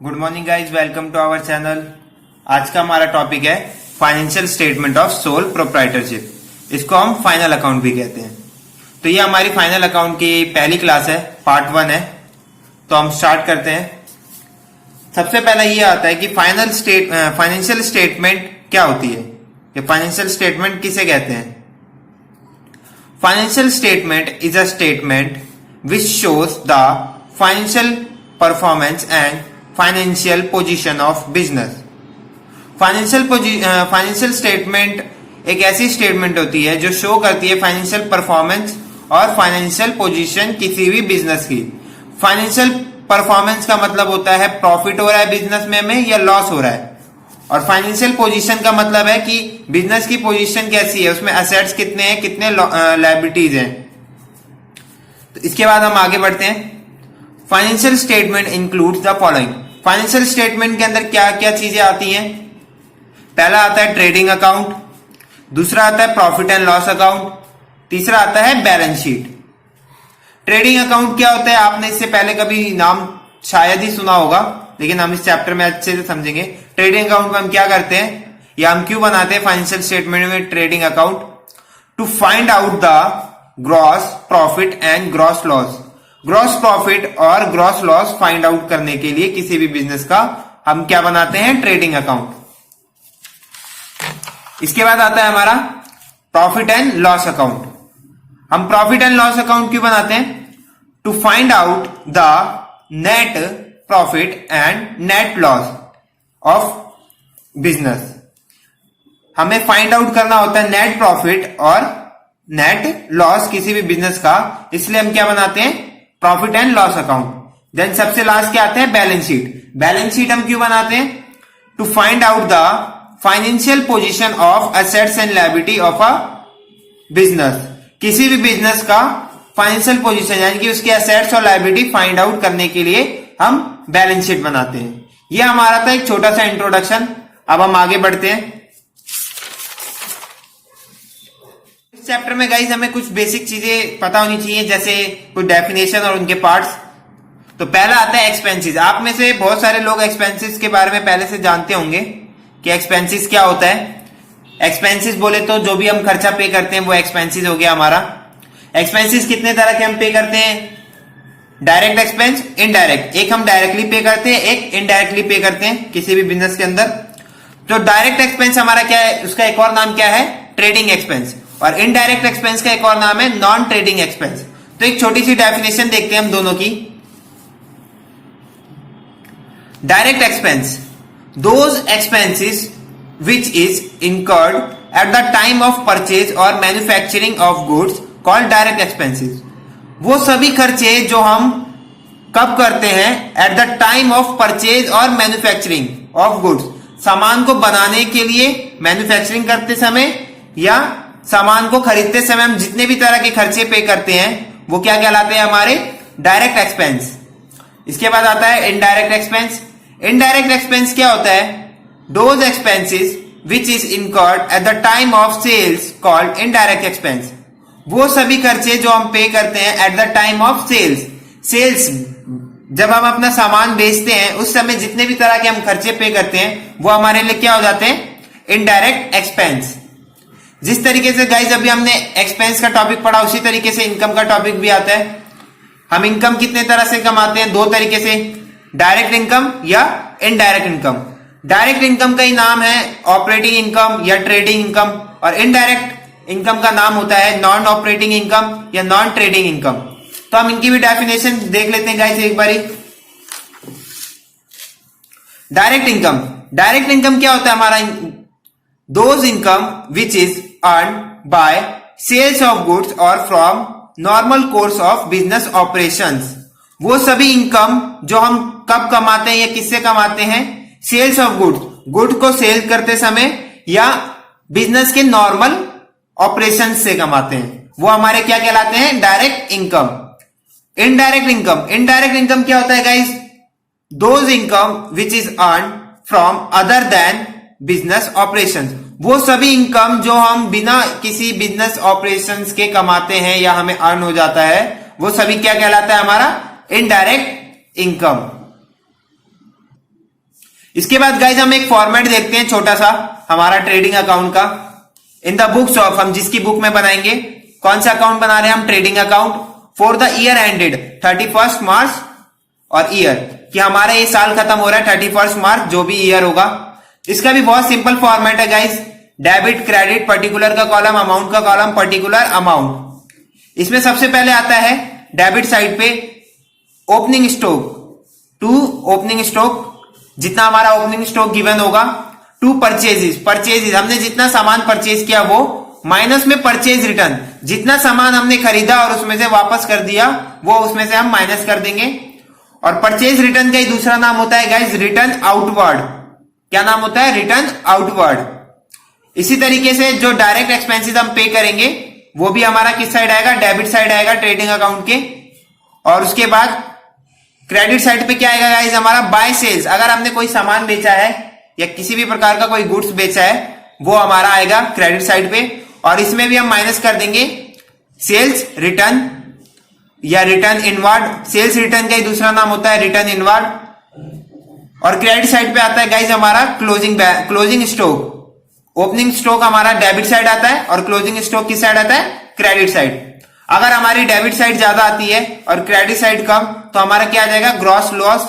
Good morning guys, welcome to our channel. आज का हमारा टॉपिक है financial statement of sole proprietorship. इसको हम फाइनल अकाउंट भी कहते हैं। तो ये हमारी फाइनल अकाउंट की पहली क्लास है, पार्ट 1 है। तो हम स्टार्ट करते हैं। सबसे पहला ये आता है कि फाइनेंशियल स्टेटमेंट क्या होती है, ये फाइनेंशियल स्टेटमेंट किसे कहते हैं। Financial statement is a statement which shows the financial performance and financial position of business. Financial statement एक ऐसी स्टेटमेंट होती है जो शो करती है फाइनेंशियल परफॉर्मेंस और फाइनेंशियल पोजीशन किसी भी बिजनेस की। फाइनेंशियल परफॉर्मेंस का मतलब होता है प्रॉफिट हो रहा है बिजनेस में या लॉस हो रहा है, और फाइनेंशियल पोजीशन का मतलब है कि बिजनेस की पोजीशन कैसी है, उसमें एसेट्स कितने हैं, कितने लायबिलिटीज हैं। तो इसके बाद हम आगे बढ़ते हैं। Financial statement includes the following. Financial statement के अंदर क्या क्या चीजें आती हैं। पहला आता है ट्रेडिंग अकाउंट, दूसरा आता है प्रॉफिट एंड लॉस अकाउंट, तीसरा आता है बैलेंस शीट। ट्रेडिंग अकाउंट क्या होता है, आपने इससे पहले कभी नाम शायद ही सुना होगा, लेकिन हम इस चैप्टर में अच्छे से समझेंगे। ट्रेडिंग अकाउंट में हम क्या करते हैं या हम क्यों बनाते हैं फाइनेंशियल स्टेटमेंट में trading account, to find out the gross profit and gross loss. Gross profit और ग्रॉस लॉस फाइंड आउट करने के लिए किसी भी बिजनेस का हम क्या बनाते हैं, ट्रेडिंग अकाउंट। इसके बाद आता है हमारा प्रॉफिट एंड लॉस अकाउंट। हम प्रॉफिट एंड लॉस अकाउंट क्यों बनाते हैं, to find out the net profit and net loss of business. हमें फाइंड आउट करना होता है नेट प्रॉफिट और नेट लॉस किसी भी बिजनेस का, इसलिए हम क्या बनाते हैं, profit and loss account. Then सबसे लास्ट क्या आता है, बैलेंस शीट। बैलेंस शीट हम क्यों बनाते हैं, to find out the financial position of assets and liability of a business. किसी भी बिजनेस का फाइनेंशियल पोजीशन यानी कि उसके एसेट्स और लायबिलिटी फाइंड आउट करने के लिए हम बैलेंस शीट बनाते हैं। यह हमारा था एक छोटा सा इंट्रोडक्शन। अब हम आगे बढ़ते हैं। इस चैप्टर में गाइस हमें कुछ बेसिक चीजें पता होनी चाहिए, जैसे कुछ डेफिनेशन और उनके पार्ट्स। तो पहला आता है एक्सपेंसेस। आप में से बहुत सारे लोग एक्सपेंसेस के बारे में पहले से जानते होंगे कि एक्सपेंसेस क्या होता है। एक्सपेंसेस बोले तो जो भी हम खर्चा पे करते हैं वो एक्सपेंसेस हो गया हमारा। एक्सपेंसेस कितने तरह के हम पे करते हैं, डायरेक्ट एक्सपेंस, इनडायरेक्ट। एक हम डायरेक्टली पे करते हैं, एक इनडायरेक्टली पे करते हैं किसी भी बिजनेस के अंदर। तो डायरेक्ट एक्सपेंस हमारा क्या है, उसका एक और नाम क्या है, ट्रेडिंग एक्सपेंस, और इनडायरेक्ट एक्सपेंस का एक और नाम है नॉन ट्रेडिंग एक्सपेंस। तो एक छोटी सी डेफिनेशन देखते हैं हम दोनों की। Direct expense, those expenses which is incurred at the time of purchase or manufacturing of goods called direct expenses। वो सभी खर्चे जो हम कब करते हैं, at the time of purchase और manufacturing of goods, सामान को बनाने के लिए मैन्युफैक्चरिंग करते समय या सामान को खरीदते समय हम जितने भी तरह के खर्चे पे करते हैं वो क्या कहलाते हैं, हमारे डायरेक्ट एक्सपेंस। इसके बाद आता है इनडायरेक्ट एक्सपेंस। इनडायरेक्ट एक्सपेंस क्या होता है, those expenses which is incurred at the time of sales called indirect expense। वो सभी खर्चे जो हम पे करते हैं at the time of sales। Sales जब हम अपना सामान बेचते हैं उस समय जितने भी तरह के हम खर्चे पे करते हैं वो हमारे लिए क्या हो जाते हैं, इनडायरेक्ट एक्सपेंस। जिस तरीके से गाइस अभी हमने एक्सपेंस का टॉपिक पढ़ा उसी तरीके से इनकम का टॉपिक भी आता है। हम इनकम कितने तरह से कमाते हैं, दो तरीके से, डायरेक्ट इनकम या इनडायरेक्ट इनकम। डायरेक्ट इनकम का ही नाम है ऑपरेटिंग इनकम या ट्रेडिंग इनकम, और इनडायरेक्ट इनकम का नाम होता है नॉन ऑपरेटिंग इनकम या नॉन ट्रेडिंग इनकम। तो हम इनकी भी डेफिनेशन देख लेते हैं गाइस एक बारी। डायरेक्ट इनकम, डायरेक्ट इनकम क्या होता है हमारा, those income which is earn by sales of goods और from normal course of business operations. वो सभी इनकम जो हम कब कमाते हैं या किससे कमाते हैं, सेल्स ऑफ गुड्स, गुड को सेल करते समय या बिजनेस के नॉर्मल ऑपरेशन से कमाते हैं, वो हमारे क्या कहलाते हैं, direct income. Indirect income, indirect income क्या होता है guys, those income which is earn from other than business operations. वो सभी इनकम जो हम बिना किसी बिजनेस ऑपरेशंस के कमाते हैं या हमें अर्न हो जाता है वो सभी क्या कहलाता है, हमारा इनडायरेक्ट इनकम। इसके बाद गाइज हम एक फॉर्मेट देखते हैं छोटा सा हमारा ट्रेडिंग अकाउंट का। इन द बुक्स ऑफ, हम जिसकी बुक में बनाएंगे, कौन सा अकाउंट बना रहे हैं हम, trading account for the year ended 31 मार्च और ईयर, कि हमारा ये साल खत्म हो रहा है 31 मार्च, जो भी ईयर होगा। इसका भी बहुत सिंपल फॉर्मेट है गाइज, डेबिट क्रेडिट, पर्टिकुलर का कॉलम, अमाउंट का कॉलम, पर्टिकुलर अमाउंट। इसमें सबसे पहले आता है डेबिट साइड पे opening stock, to opening stock, जितना हमारा ओपनिंग स्टॉक गिवन होगा, टू परचेजेस हमने जितना सामान परचेज किया वो, माइनस में परचेज रिटर्न, जितना सामान हमने खरीदा और उसमें से वापस कर दिया वो उसमें से हम माइनस कर देंगे। और परचेज रिटर्न का ही दूसरा नाम होता है गाइज रिटर्न आउटवर्ड। क्या नाम होता है, रिटर्न आउटवर्ड। इसी तरीके से जो डायरेक्ट एक्सपेंसेस हम पे करेंगे वो भी हमारा किस साइड आएगा, डेबिट साइड आएगा ट्रेडिंग अकाउंट के। और उसके बाद क्रेडिट साइड पे क्या आएगा गाइज, हमारा बाय सेल्स, अगर हमने कोई सामान बेचा है या किसी भी प्रकार का कोई गुड्स बेचा है वो हमारा आएगा क्रेडिट साइड पे। और इसमें भी हम माइनस कर देंगे सेल्स रिटर्न या रिटर्न इनवर्ड। सेल्स रिटर्न का ही दूसरा नाम होता है रिटर्न इनवर्ड। और क्रेडिट साइड पे आता है गाइज हमारा क्लोजिंग स्टॉक। ओपनिंग स्टॉक हमारा डेबिट साइड आता है और क्लोजिंग स्टॉक किस साइड आता है, क्रेडिट साइड। अगर हमारी डेबिट साइड ज्यादा आती है और क्रेडिट साइड कम, तो हमारा क्या आ जाएगा, ग्रॉस लॉस।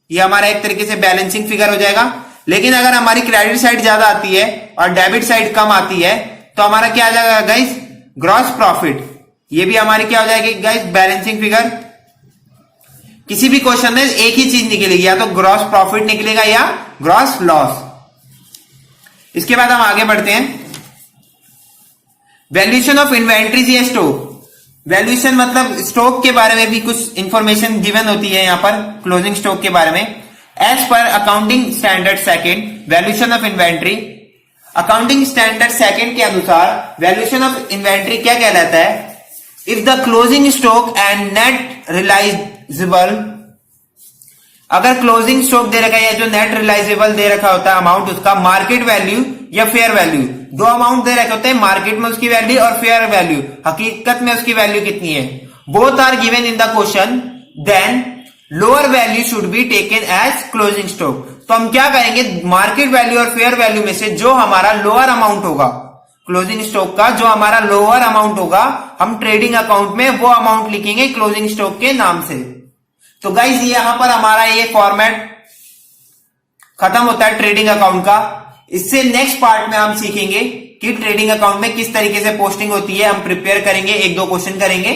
ये हमारा एक तरीके से बैलेंसिंग फिगर हो जाएगा। लेकिन अगर हमारी क्रेडिट साइड ज्यादा आती है और डेबिट साइड कम आती है तो हमारा क्या आ जाएगा गाइस, ग्रॉस प्रॉफिट। ये भी हमारी क्या हो जाएगी गाइस, बैलेंसिंग फिगर। किसी भी क्वेश्चन में एक ही चीज निकलेगी, या तो ग्रॉस प्रॉफिट निकलेगा या ग्रॉस लॉस। इसके बाद हम आगे बढ़ते हैं, वैल्यूएशन ऑफ इन्वेंट्रीज या स्टॉक। वैल्यूएशन मतलब स्टॉक के बारे में भी कुछ इंफॉर्मेशन गिवन होती है यहाँ पर, क्लोजिंग स्टॉक के बारे में। As per accounting standard second, valuation of inventory. Accounting standard second के अनुसार वैल्यूएशन ऑफ इन्वेंट्री क्या कहलाता है, if the closing stock and net realisable, अगर क्लोजिंग स्टॉक दे रखा है या जो नेट रियलाइजेबल दे रखा होता है अमाउंट, उसका मार्केट वैल्यू या फेयर वैल्यू, दो अमाउंट दे रखे होते हैं, मार्केट में उसकी वैल्यू और फेयर वैल्यू, हकीकत में उसकी वैल्यू कितनी है, both are given in the question, then lower value should be taken as closing stock. तो हम क्या करेंगे, मार्केट वैल्यू और फेयर वैल्यू में से जो हमारा लोअर अमाउंट होगा क्लोजिंग स्टॉक का, जो हमारा लोअर अमाउंट होगा, हम ट्रेडिंग अकाउंट में वो अमाउंट लिखेंगे क्लोजिंग स्टॉक के नाम से। तो गाइज यहां पर हमारा ये फॉर्मेट खत्म होता है ट्रेडिंग अकाउंट का। इससे नेक्स्ट पार्ट में हम सीखेंगे कि ट्रेडिंग अकाउंट में किस तरीके से पोस्टिंग होती है, हम प्रिपेयर करेंगे, एक दो क्वेश्चन करेंगे।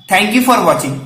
Thank you for watching.